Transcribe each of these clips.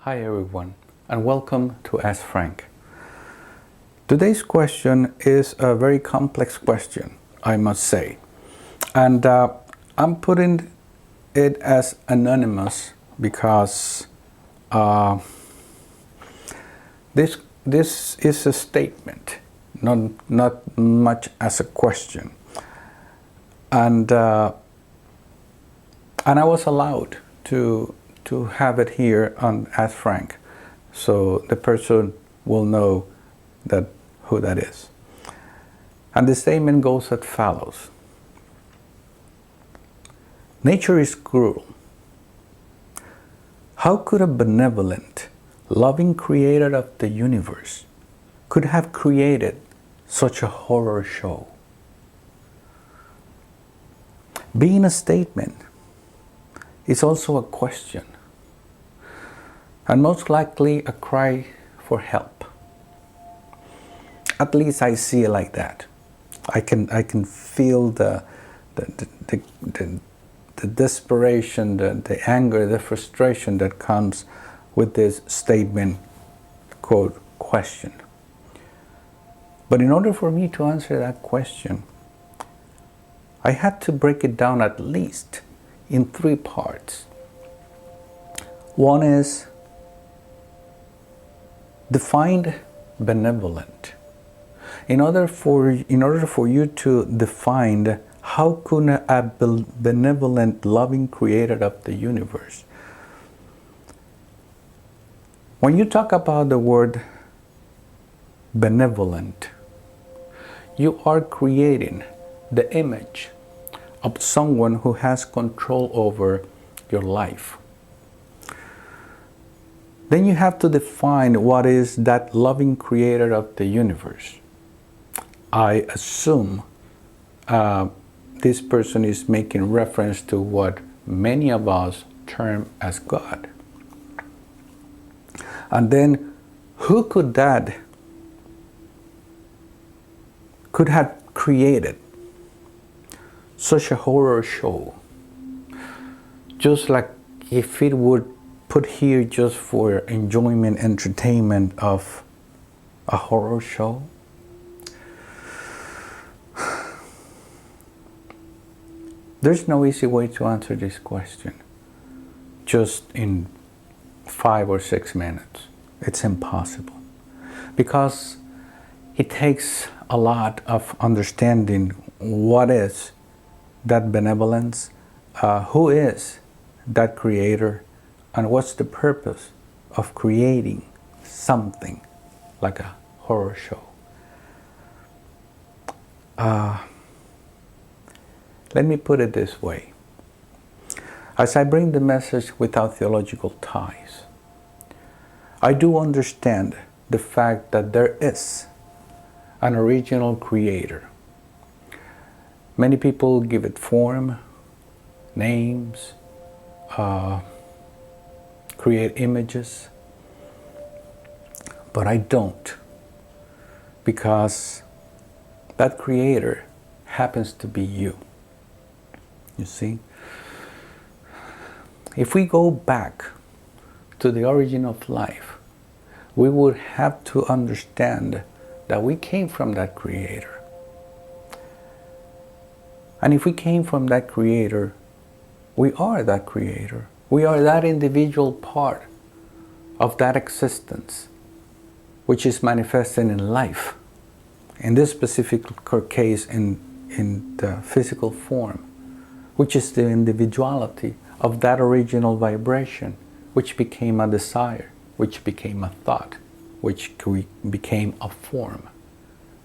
Hi everyone, and welcome to Ask Frank. Today's question is a very complex question, I must say. And I'm putting it as anonymous because this is a statement, not much as a question. And I was allowed to have it here on Ask Frank, so the person will know who that is. And the statement goes as follows. Nature is cruel. How could a benevolent, loving creator of the universe could have created such a horror show? Being a statement, is also a question, and most likely a cry for help. At least I see it like that. I can feel the desperation, the anger, the frustration that comes with this statement, quote, question. But in order for me to answer that question, I had to break it down at least in three parts. One is define benevolent. In order for you to define how could a benevolent, loving creator of the universe. When you talk about the word benevolent, you are creating the image of someone who has control over your life. Then you have to define what is that loving creator of the universe. I assume this person is making reference to what many of us term as God. And then who could have created such a horror show? Just like if it would put here just for enjoyment, entertainment of a horror show. There's no easy way to answer this question just in 5 or 6 minutes. It's impossible, because it takes a lot of understanding what is that benevolence, who is that creator, and what's the purpose of creating something like a horror show. Let me put it this way. As I bring the message without theological ties, I do understand the fact that there is an original creator. Many people give it form, names, create images, but I don't, because that creator happens to be you. You see? If we go back to the origin of life, we would have to understand that we came from that creator. And if we came from that creator, we are that creator. We are that individual part of that existence, which is manifested in life. In this specific case, in the physical form, which is the individuality of that original vibration, which became a desire, which became a thought, which became a form,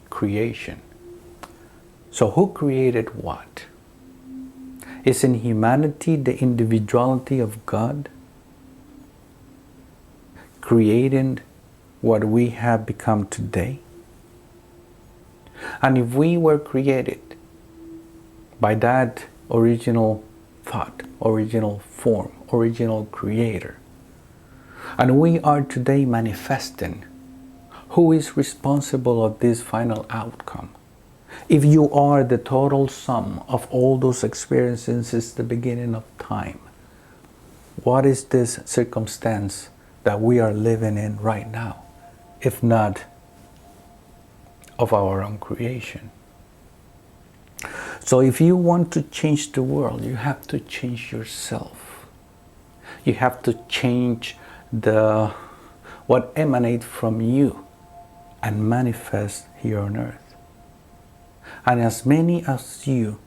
creation. So who created what? Isn't humanity the individuality of God, creating what we have become today? And if we were created by that original thought, original form, original creator, and we are today manifesting, who is responsible of this final outcome? If you are the total sum of all those experiences since the beginning of time, what is this circumstance that we are living in right now, if not of our own creation. So if you want to change the world, you have to change yourself. You have to change what emanates from you and manifest here on earth. And as many as you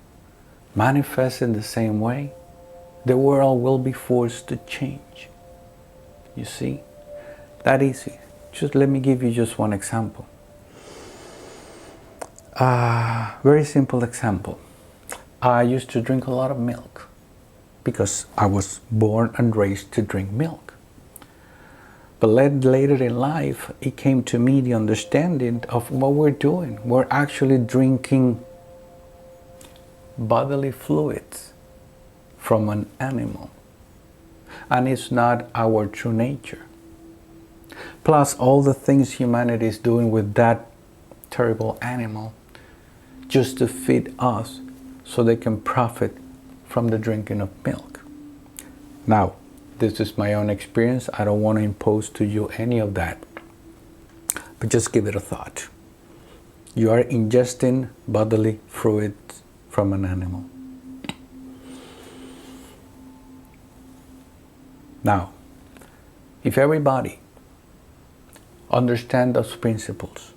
manifest in the same way, the world will be forced to change. You see? That easy. Just let me give you just one example. Very simple example. I used to drink a lot of milk because I was born and raised to drink milk. But later in life, it came to me the understanding of what we're doing. We're actually drinking bodily fluids from an animal. And it's not our true nature. Plus all the things humanity is doing with that terrible animal just to feed us so they can profit from the drinking of milk. Now, this is my own experience. I don't want to impose to you any of that. But just give it a thought. You are ingesting bodily fluids from an animal. Now, if everybody understands those principles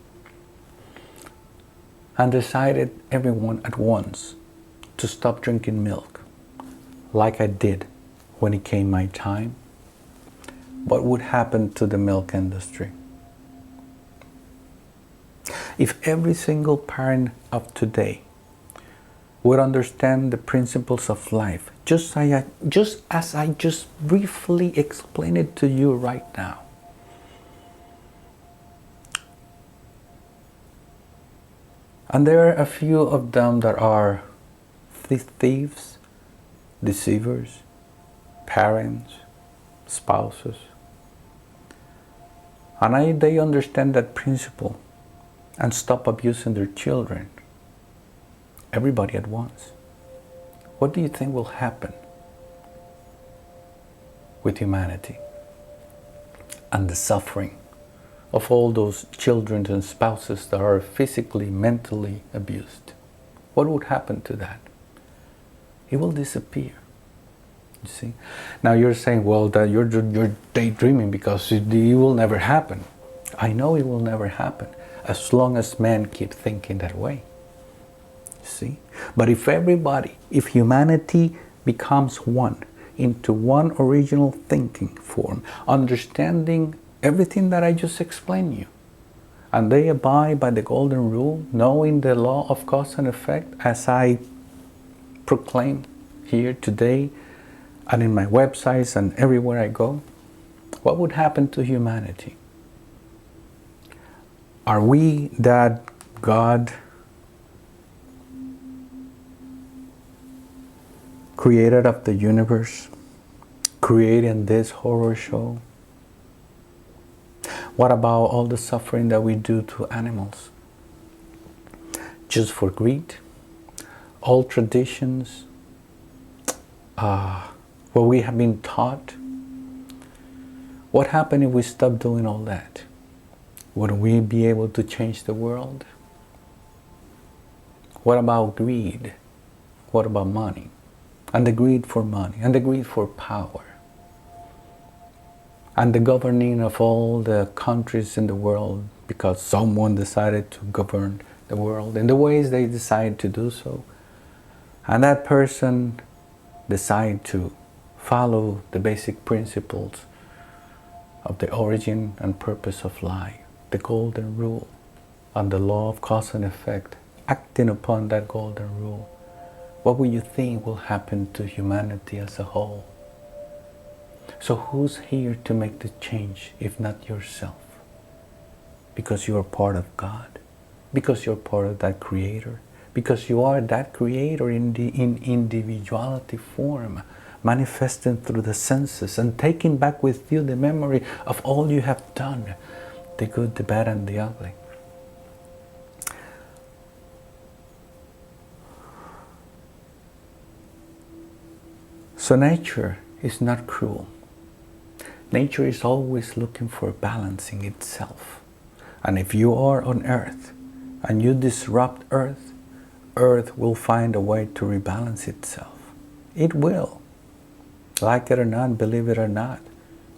and decided everyone at once to stop drinking milk, like I did when it came my time, what would happen to the milk industry? If every single parent of today would understand the principles of life, just as I just briefly explained it to you right now, and there are a few of them that are thieves, deceivers, parents, spouses, and they understand that principle and stop abusing their children, everybody at once, what do you think will happen with humanity and the suffering of all those children and spouses that are physically, mentally abused? What would happen to that? It will disappear. You see? Now you're saying, well, that you're daydreaming because it will never happen. I know it will never happen as long as men keep thinking that way. You see? But if humanity becomes one, into one original thinking form, understanding everything that I just explained you, and they abide by the golden rule, knowing the law of cause and effect as I proclaim here today and in my websites and everywhere I go, what would happen to humanity? Are we that God creator of the universe, creating this horror show? What about all the suffering that we do to animals? Just for greed? All traditions, what we have been taught? What happened if we stop doing all that? Would we be able to change the world? What about greed? What about money? And the greed for money, and the greed for power, and the governing of all the countries in the world because someone decided to govern the world in the ways they decide to do so. And that person decide to follow the basic principles of the origin and purpose of life, the golden rule, and the law of cause and effect, acting upon that golden rule. What will you think will happen to humanity as a whole? So who's here to make the change if not yourself? Because you are part of God, because you're part of that creator, because you are that creator in individuality form, manifesting through the senses and taking back with you the memory of all you have done, the good, the bad, and the ugly. So nature is not cruel. Nature is always looking for balancing itself. And if you are on Earth and you disrupt Earth, Earth will find a way to rebalance itself. It will. Like it or not, believe it or not.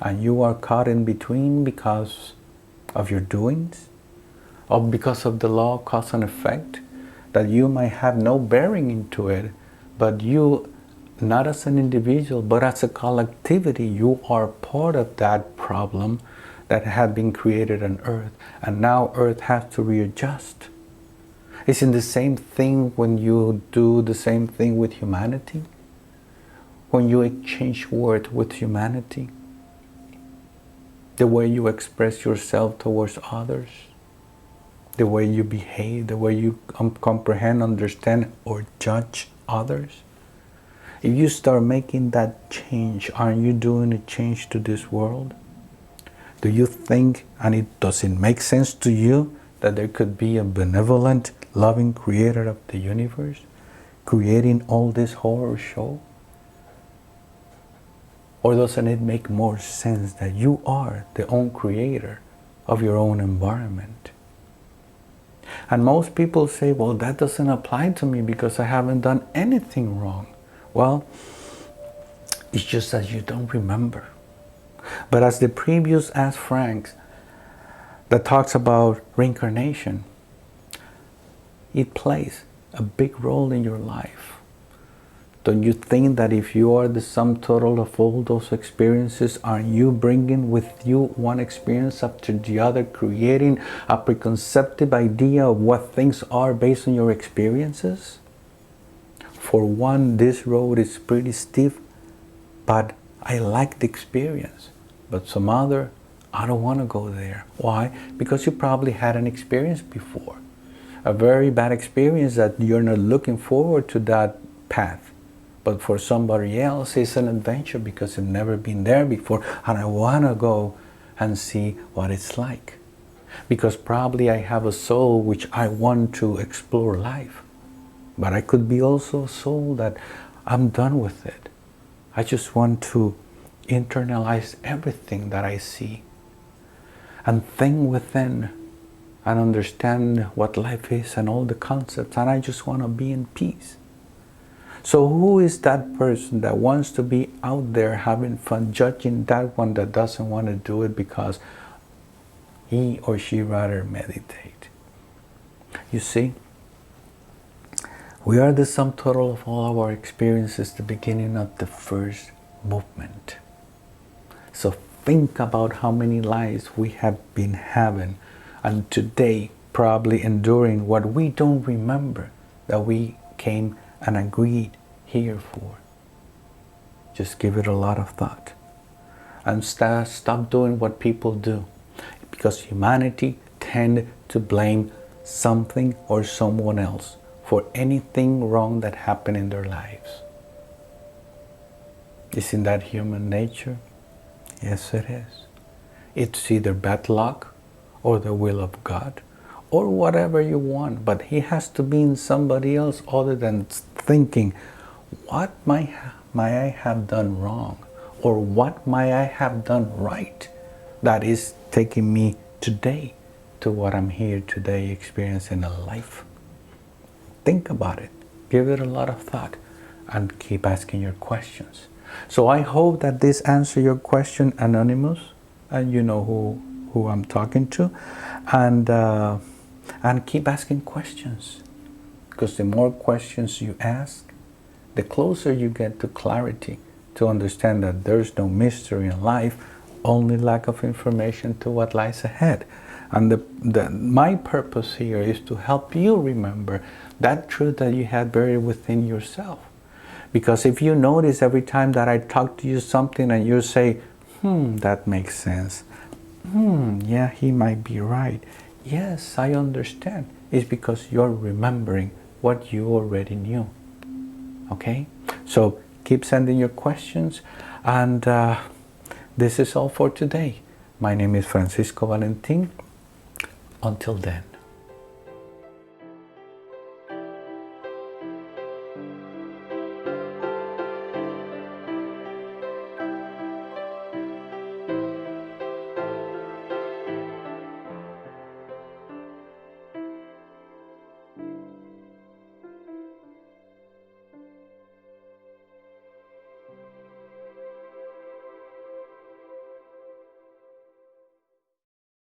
And you are caught in between because of your doings, or because of the law of cause and effect, that you might have no bearing into it, but you, not as an individual, but as a collectivity, you are part of that problem that had been created on Earth, and now Earth has to readjust. Isn't the same thing when you do the same thing with humanity? When you exchange words with humanity? The way you express yourself towards others? The way you behave? The way you comprehend, understand, or judge others? If you start making that change, aren't you doing a change to this world? Do you think, and it doesn't make sense to you, that there could be a benevolent, loving creator of the universe creating all this horror show? Or doesn't it make more sense that you are the own creator of your own environment? And most people say, well, that doesn't apply to me because I haven't done anything wrong. Well, it's just that you don't remember. But as the previous Ask Frank that talks about reincarnation, it plays a big role in your life. Don't you think that if you are the sum total of all those experiences, aren't you bringing with you one experience after the other, creating a preconceptive idea of what things are based on your experiences? For one, this road is pretty steep, but I like the experience. But some other, I don't want to go there. Why? Because you probably had an experience before. A very bad experience that you're not looking forward to that path. But for somebody else, it's an adventure because they've never been there before, and I want to go and see what it's like. Because probably I have a soul which I want to explore life. But I could be also a soul that I'm done with it. I just want to internalize everything that I see and think within and understand what life is and all the concepts, and I just want to be in peace. So who is that person that wants to be out there having fun, judging that one that doesn't want to do it because he or she rather meditate? You see, we are the sum total of all our experiences, the beginning of the first movement. So think about how many lives we have been having, and today probably enduring what we don't remember that we came and agreed here for. Just give it a lot of thought and stop doing what people do, because humanity tend to blame something or someone else for anything wrong that happened in their lives. Isn't that human nature? Yes, it is. It's either bad luck or the will of God, or whatever you want, but it has to be in somebody else other than thinking, what might I have done wrong, or what might I have done right that is taking me today to what I'm here today experiencing in life. Think about it, give it a lot of thought, and keep asking your questions. So I hope that this answers your question, Anonymous, and you know who I'm talking to, and keep asking questions, because the more questions you ask, the closer you get to clarity, to understand that there's no mystery in life, only lack of information to what lies ahead. And my purpose here is to help you remember that truth that you had buried within yourself. Because if you notice every time that I talk to you something and you say, that makes sense. Yeah, he might be right. Yes, I understand. It's because you're remembering what you already knew. Okay? So keep sending your questions, and this is all for today. My name is Francisco Valentin. Until then.